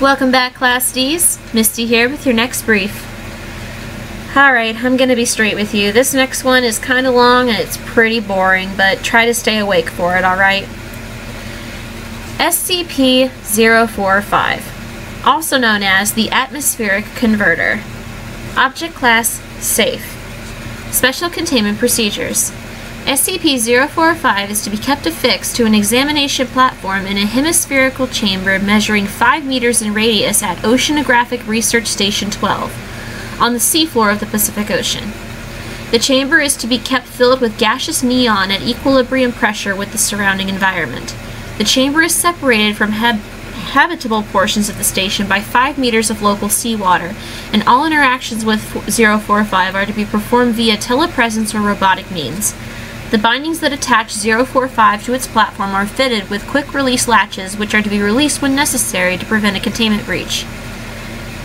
Welcome back, Class Ds. Misty here with your next brief. Alright, I'm gonna be straight with you. This next one is kinda long and it's pretty boring, but try to stay awake for it, alright? SCP-045, also known as the Atmospheric Converter. Object Class Safe. Special Containment Procedures. SCP-045 is to be kept affixed to an examination platform in a hemispherical chamber measuring 5 meters in radius at Oceanographic Research Station 12, on the seafloor of the Pacific Ocean. The chamber is to be kept filled with gaseous neon at equilibrium pressure with the surrounding environment. The chamber is separated from habitable portions of the station by 5 meters of local seawater, and all interactions with 045 are to be performed via telepresence or robotic means. The bindings that attach 045 to its platform are fitted with quick-release latches, which are to be released when necessary to prevent a containment breach.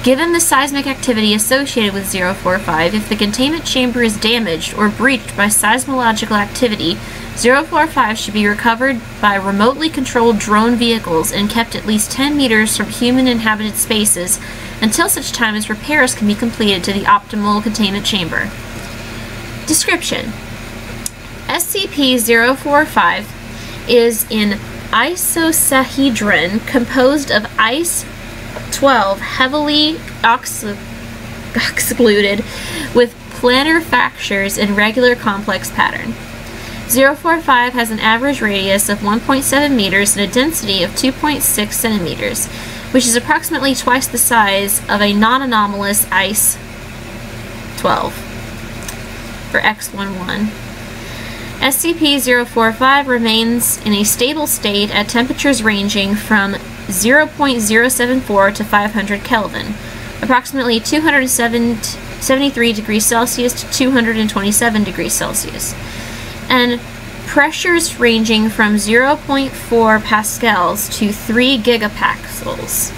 Given the seismic activity associated with 045, if the containment chamber is damaged or breached by seismological activity, 045 should be recovered by remotely controlled drone vehicles and kept at least 10 meters from human-inhabited spaces until such time as repairs can be completed to the optimal containment chamber. Description: SCP-045 is an icosahedron composed of ice-12 heavily oxidized with planar fractures in regular complex pattern. 045 has an average radius of 1.7 meters and a density of 2.6 centimeters, which is approximately twice the size of a non-anomalous ice-12 for X11. SCP-045 remains in a stable state at temperatures ranging from 0.074 to 500 Kelvin, approximately 273 degrees Celsius to 227 degrees Celsius, and pressures ranging from 0.4 pascals to 3 gigapascals.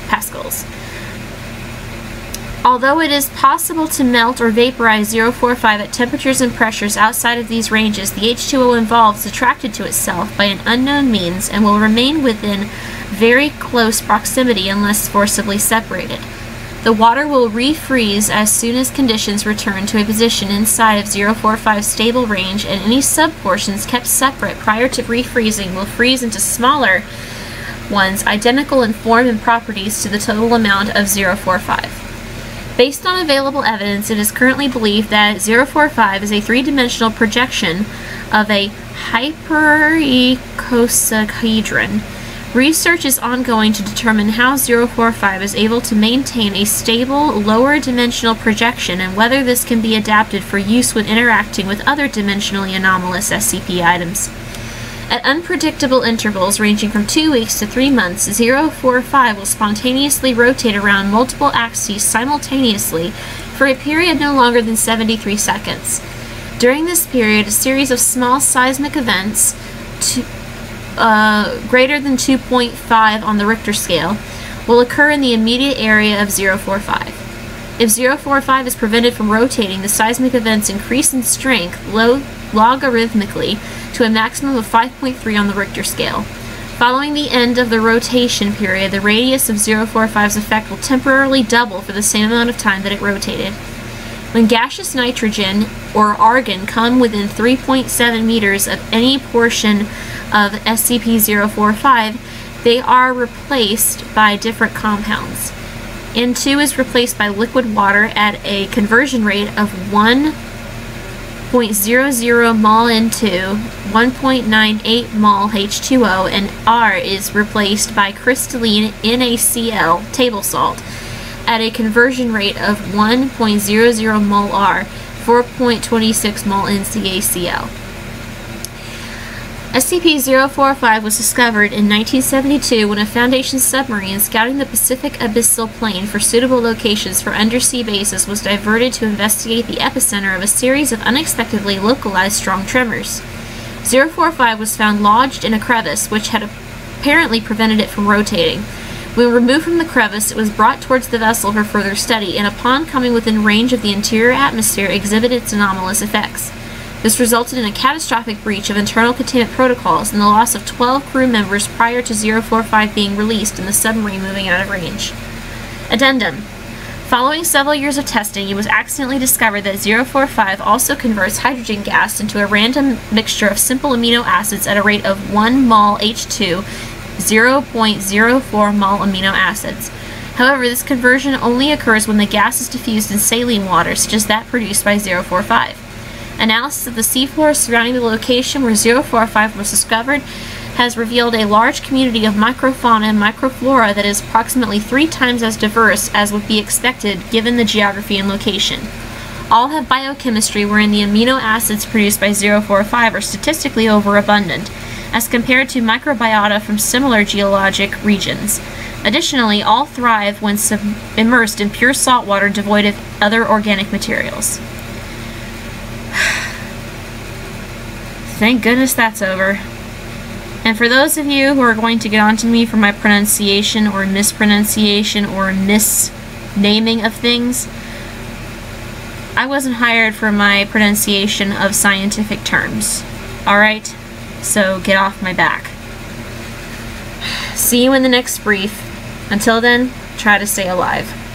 Although it is possible to melt or vaporize 045 at temperatures and pressures outside of these ranges, the H2O involved is attracted to itself by an unknown means and will remain within very close proximity unless forcibly separated. The water will refreeze as soon as conditions return to a position inside of 045's stable range, and any subportions kept separate prior to refreezing will freeze into smaller ones identical in form and properties to the total amount of 045. Based on available evidence, it is currently believed that 045 is a three-dimensional projection of a hypericosahedron. Research is ongoing to determine how 045 is able to maintain a stable, lower-dimensional projection and whether this can be adapted for use when interacting with other dimensionally anomalous SCP items. At unpredictable intervals ranging from 2 weeks to 3 months, 045 will spontaneously rotate around multiple axes simultaneously for a period no longer than 73 seconds. During this period, a series of small seismic events greater than 2.5 on the Richter scale will occur in the immediate area of 045. If 045 is prevented from rotating, the seismic events increase in strength logarithmically to a maximum of 5.3 on the Richter scale. Following the end of the rotation period, the radius of 045's effect will temporarily double for the same amount of time that it rotated. When gaseous nitrogen or argon come within 3.7 meters of any portion of SCP-045, they are replaced by different compounds. N2 is replaced by liquid water at a conversion rate of 1.00 mol N2, 1.98 mol H2O, and R is replaced by crystalline NaCl, table salt, at a conversion rate of 1.00 mol R, 4.26 mol NaCl. SCP-045 was discovered in 1972 when a Foundation submarine scouting the Pacific abyssal plain for suitable locations for undersea bases was diverted to investigate the epicenter of a series of unexpectedly localized strong tremors. 045 was found lodged in a crevice, which had apparently prevented it from rotating. When removed from the crevice, it was brought towards the vessel for further study, and upon coming within range of the interior atmosphere, exhibited its anomalous effects. This resulted in a catastrophic breach of internal containment protocols and the loss of 12 crew members prior to 045 being released and the submarine moving out of range. Addendum. Following several years of testing, it was accidentally discovered that 045 also converts hydrogen gas into a random mixture of simple amino acids at a rate of 1 mol H2, 0.04 mol amino acids. However, this conversion only occurs when the gas is diffused in saline water, such as that produced by 045. Analysis of the seafloor surrounding the location where 045 was discovered has revealed a large community of microfauna and microflora that is approximately 3 times as diverse as would be expected given the geography and location. All have biochemistry wherein the amino acids produced by 045 are statistically overabundant, as compared to microbiota from similar geologic regions. Additionally, all thrive when immersed in pure salt water devoid of other organic materials. Thank goodness that's over. And for those of you who are going to get onto me for my pronunciation or mispronunciation or misnaming of things, I wasn't hired for my pronunciation of scientific terms. Alright? So get off my back. See you in the next brief. Until then, try to stay alive.